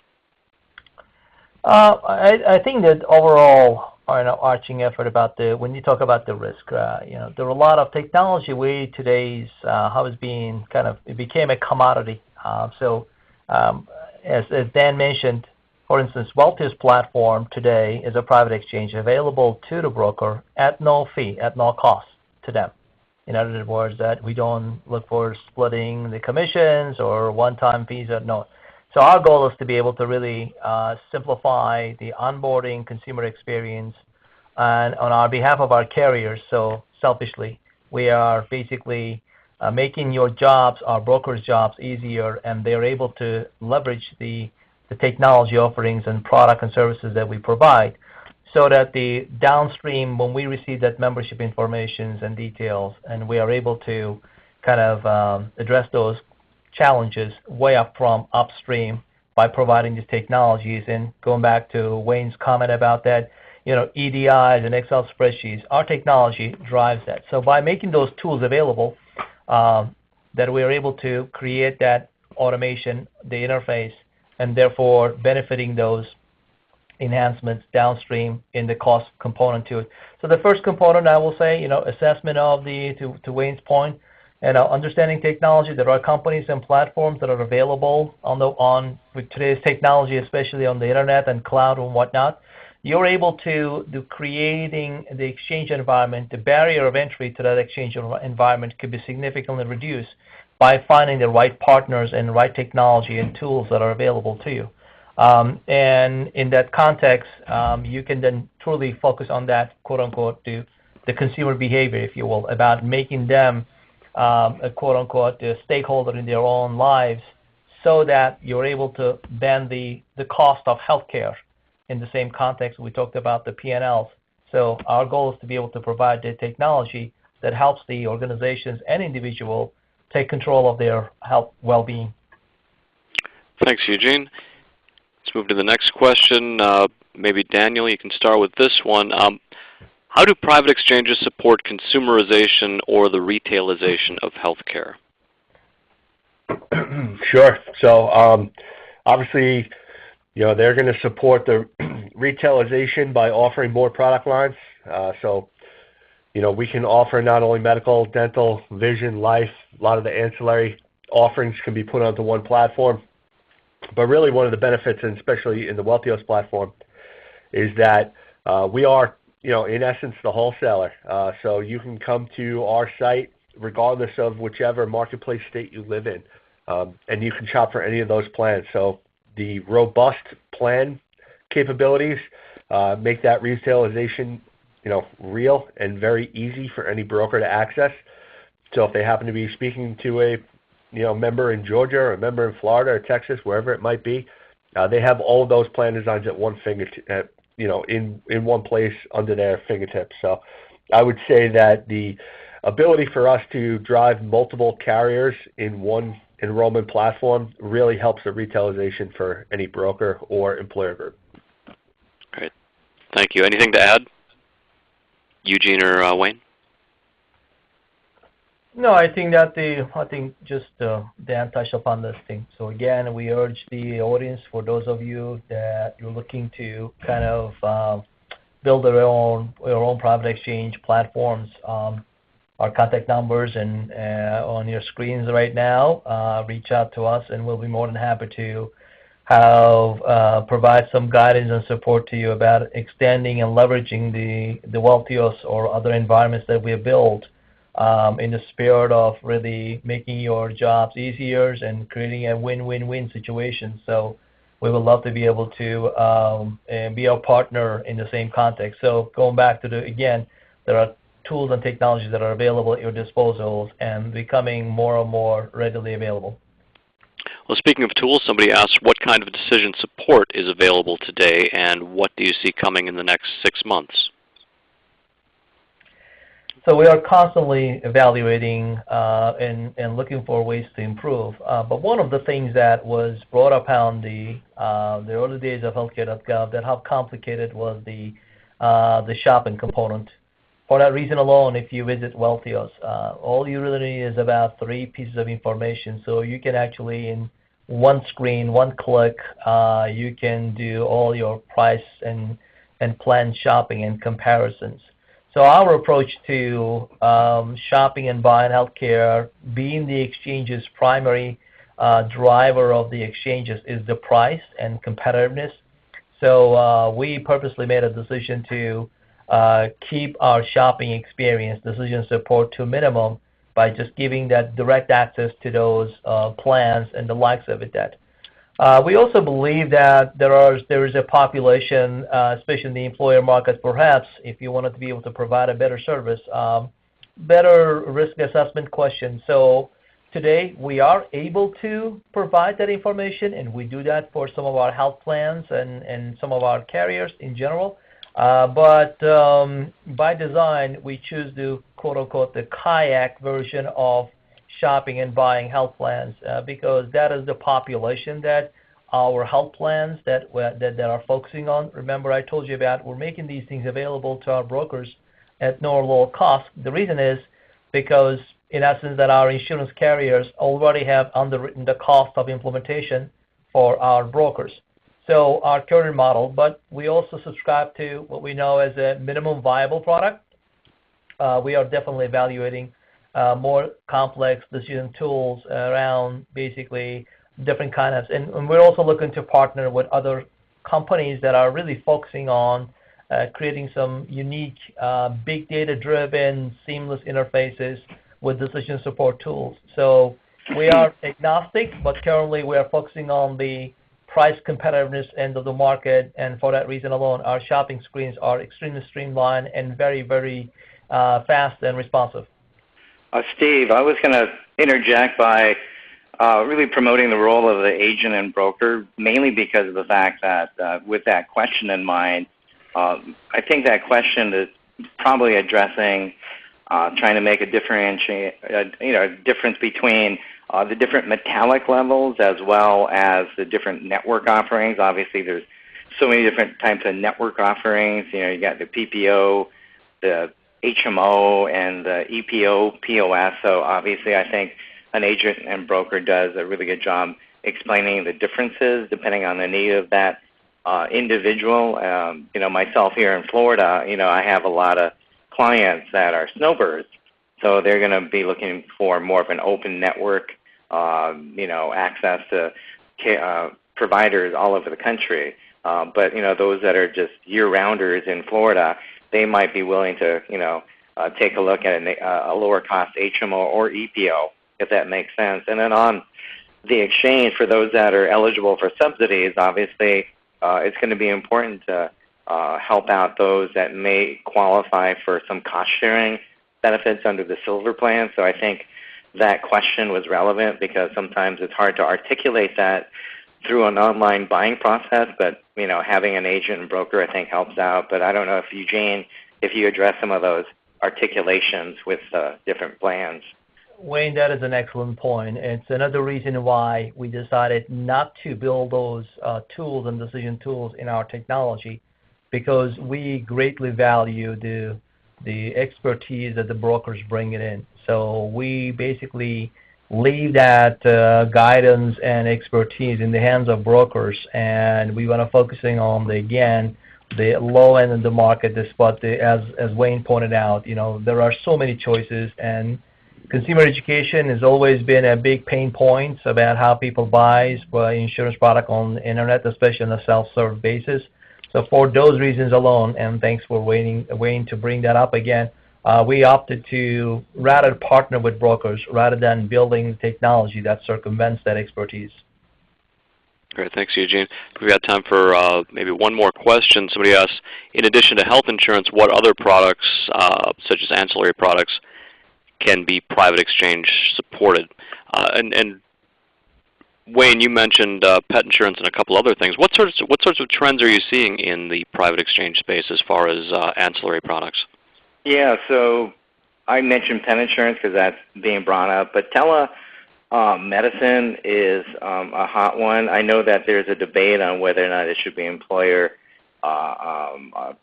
I think that overall, arching effort about when you talk about the risk, there are a lot of technology today's how it's being it became a commodity. So as Dan mentioned, for instance, Wealthiest platform today is a private exchange available to the broker at no fee, at no cost to them. In other words, that we don't look for splitting the commissions or one-time fees. No. So our goal is to be able to really simplify the onboarding consumer experience and on our behalf of our carriers. So selfishly, we are basically making your jobs, our brokers' jobs, easier, and they're able to leverage the technology offerings and product and services that we provide so that the downstream, when we receive that membership information and details, and we are able to address those challenges way up from upstream by providing these technologies. And going back to Wayne's comment about that, EDIs and Excel spreadsheets, our technology drives that. So by making those tools available, that we are able to create that automation, the interface, and therefore benefiting those enhancements downstream in the cost component to it. So the first component, I will say, assessment of to Wayne's point, and understanding technology. There are companies and platforms that are available with today's technology, especially on the internet and cloud and whatnot. You're able to creating the exchange environment. The barrier of entry to that exchange environment could be significantly reduced by finding the right partners and right technology and tools that are available to you. And in that context, you can then truly focus on that, quote unquote, the consumer behavior, if you will, about making them a quote unquote stakeholder in their own lives, so that you're able to bend the cost of healthcare in the same context we talked about the P&Ls. So our goal is to be able to provide the technology that helps the organizations and individual take control of their health well-being. Thanks, Eugene. Let's move to the next question. Maybe Daniel, you can start with this one. How do private exchanges support consumerization or the retailization of healthcare? Sure. So obviously, they're going to support the retailization by offering more product lines. So we can offer not only medical, dental, vision, life, a lot of the ancillary offerings can be put onto one platform. But really one of the benefits, and especially in the Wealthios platform, is that we are, in essence, the wholesaler. So you can come to our site regardless of whichever marketplace state you live in, and you can shop for any of those plans. So the robust plan capabilities make that retailization, real and very easy for any broker to access. So if they happen to be speaking to a member in Georgia or a member in Florida or Texas, wherever it might be, they have all of those plan designs at one fingertip, in one place under their fingertips. So I would say that the ability for us to drive multiple carriers in one enrollment platform really helps the retailization for any broker or employer group. Great. Thank you. Anything to add, Eugene or Wayne? No, I think that just Dan touched upon this thing. So again, we urge the audience, for those of you that you're looking to kind of build your own private exchange platforms, our contact numbers and on your screens right now. Reach out to us, and we'll be more than happy to provide some guidance and support to you about extending and leveraging the Wealthios or other environments that we have built in the spirit of really making your jobs easier and creating a win-win-win situation. So we would love to be able to be a partner in the same context. So going back to again, there are tools and technologies that are available at your disposal and becoming more and more readily available. Well, speaking of tools, somebody asked what kind of decision support is available today, and what do you see coming in the next 6 months? So we are constantly evaluating and looking for ways to improve. But one of the things that was brought upon the early days of healthcare.gov, that how complicated was the shopping component. For that reason alone, if you visit Wealthios, all you really need is about 3 pieces of information. So you can actually, in one screen, one click, you can do all your price and plan shopping and comparisons. So our approach to shopping and buying healthcare, being the exchange's primary driver of the exchanges, is the price and competitiveness. So we purposely made a decision to keep our shopping experience, decision support to a minimum by just giving that direct access to those plans and the likes of it. We also believe that there is a population, especially in the employer market, perhaps, if you wanted to be able to provide a better service, better risk assessment questions. So today we are able to provide that information, and we do that for some of our health plans and some of our carriers in general. But by design, we choose to, quote-unquote, the kayak version of shopping and buying health plans because that is the population that our health plans that are focusing on. Remember, I told you about we're making these things available to our brokers at no or low cost. The reason is because, in essence, that our insurance carriers already have underwritten the cost of implementation for our brokers. So our current model, but we also subscribe to what we know as a minimum viable product. We are definitely evaluating more complex decision tools around basically different kinds. And we're also looking to partner with other companies that are really focusing on creating some unique, big data-driven, seamless interfaces with decision support tools. So we are agnostic, but currently we are focusing on the price competitiveness end of the market, and for that reason alone, our shopping screens are extremely streamlined and very, very fast and responsive. Steve, I was going to interject by really promoting the role of the agent and broker, mainly because of the fact that with that question in mind, I think that question is probably addressing trying to make a difference between the different metallic levels as well as the different network offerings. Obviously, there's so many different types of network offerings. You got the PPO, the HMO, and the EPO, POS. So obviously, I think an agent and broker does a really good job explaining the differences depending on the need of that individual. Myself here in Florida, I have a lot of clients that are snowbirds. So they're going to be looking for more of an open network, access to providers all over the country. But those that are just year-rounders in Florida, they might be willing to take a look at a lower cost HMO or EPO, if that makes sense. And then on the exchange, for those that are eligible for subsidies, obviously it's going to be important to help out those that may qualify for some cost-sharing benefits under the Silver Plan. So I think that question was relevant because sometimes it's hard to articulate that through an online buying process, but having an agent and broker I think helps out. But I don't know if Eugene, if you address some of those articulations with different plans. Wayne, that is an excellent point. It's another reason why we decided not to build those tools and decision tools in our technology, because we greatly value the expertise that the brokers bring it in. So we basically leave that guidance and expertise in the hands of brokers, and we want to focusing on the low end of the market. But as Wayne pointed out, there are so many choices, and consumer education has always been a big pain point about how people buy insurance product on the internet, especially on a self-serve basis. So for those reasons alone, and thanks for Wayne to bring that up again, we opted to rather partner with brokers rather than building technology that circumvents that expertise. Great, thanks, Eugene. We've got time for maybe one more question. Somebody asked, in addition to health insurance, what other products, such as ancillary products, can be private exchange supported? And Wayne, you mentioned pet insurance and a couple other things. What sorts of trends are you seeing in the private exchange space as far as ancillary products? Yeah, so I mentioned pet insurance because that's being brought up, but telemedicine is a hot one. I know that there's a debate on whether or not it should be employer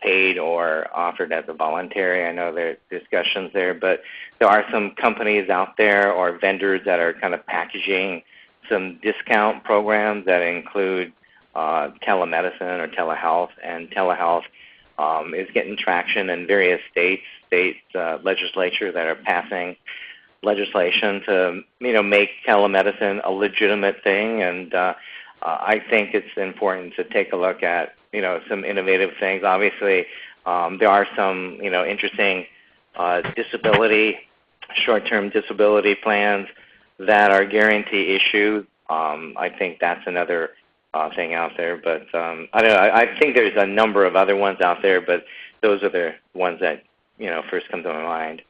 paid or offered as a voluntary. I know there are discussions there, but there are some companies out there or vendors that are kind of packaging some discount programs that include telemedicine or telehealth, and telehealth is getting traction in various state legislatures that are passing legislation to make telemedicine a legitimate thing. And I think it's important to take a look at some innovative things. Obviously, there are some interesting short-term disability plans that are guarantee issued. I think that's another thing out there. But I don't know. I think there's a number of other ones out there, but those are the ones that first come to my mind.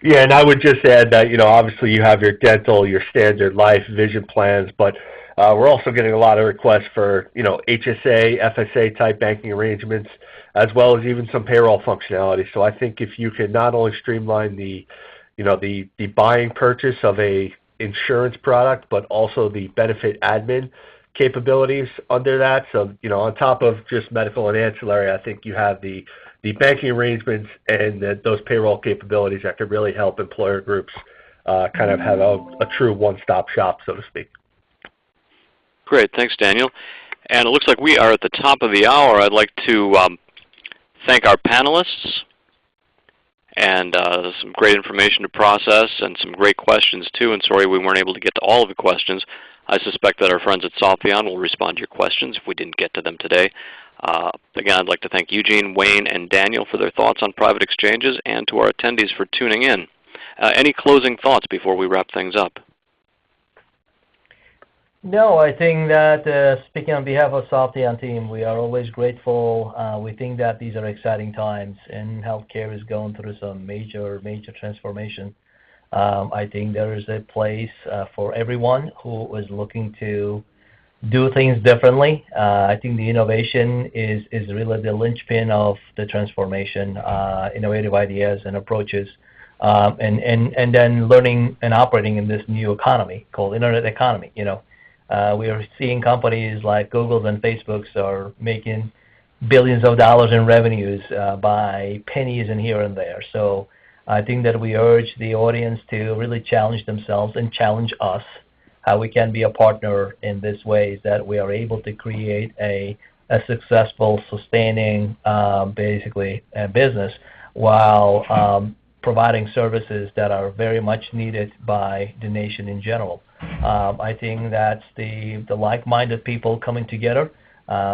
Yeah, and I would just add that obviously you have your dental, your standard life, vision plans, but we're also getting a lot of requests for HSA, FSA type banking arrangements, as well as even some payroll functionality. So I think if you can not only streamline the buying purchase of a insurance product, but also the benefit admin capabilities under that. So, on top of just medical and ancillary, I think you have the banking arrangements and those payroll capabilities that could really help employer groups kind of have a true one-stop shop, so to speak. Great. Thanks, Daniel. And it looks like we are at the top of the hour. I'd like to thank our panelists, and some great information to process and some great questions too. And sorry we weren't able to get to all of the questions. I suspect that our friends at Softheon will respond to your questions if we didn't get to them today. Again, I'd like to thank Eugene, Wayne, and Daniel for their thoughts on private exchanges, and to our attendees for tuning in. Any closing thoughts before we wrap things up? No, I think that speaking on behalf of Softheon team, we are always grateful. We think that these are exciting times, and healthcare is going through some major transformation. I think there is a place for everyone who is looking to do things differently. I think the innovation is really the linchpin of the transformation, innovative ideas and approaches, and then learning and operating in this new economy called internet economy. We are seeing companies like Google's and Facebook's are making billions of dollars in revenues by pennies and here and there. So I think that we urge the audience to really challenge themselves and challenge us how we can be a partner in this way, that we are able to create a successful, sustaining, basically, business while providing services that are very much needed by the nation in general. I think that's the like-minded people coming together.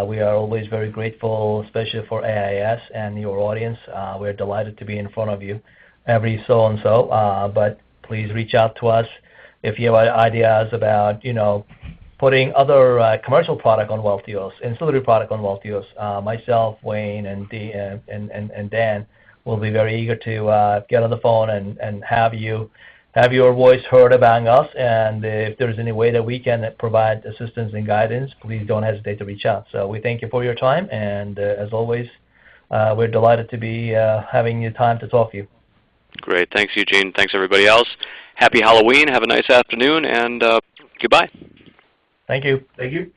We are always very grateful, especially for AIS and your audience. We're delighted to be in front of you every so and so. But please reach out to us if you have ideas about, putting other commercial product on Wealthios, ancillary product on Wealthios. Myself, Wayne, and Dan will be very eager to get on the phone and have your voice heard about us. And if there's any way that we can provide assistance and guidance, please don't hesitate to reach out. So we thank you for your time, and as always, we're delighted to be having the time to talk to you. Great. Thanks, Eugene. Thanks, everybody else. Happy Halloween. Have a nice afternoon, and goodbye. Thank you. Thank you.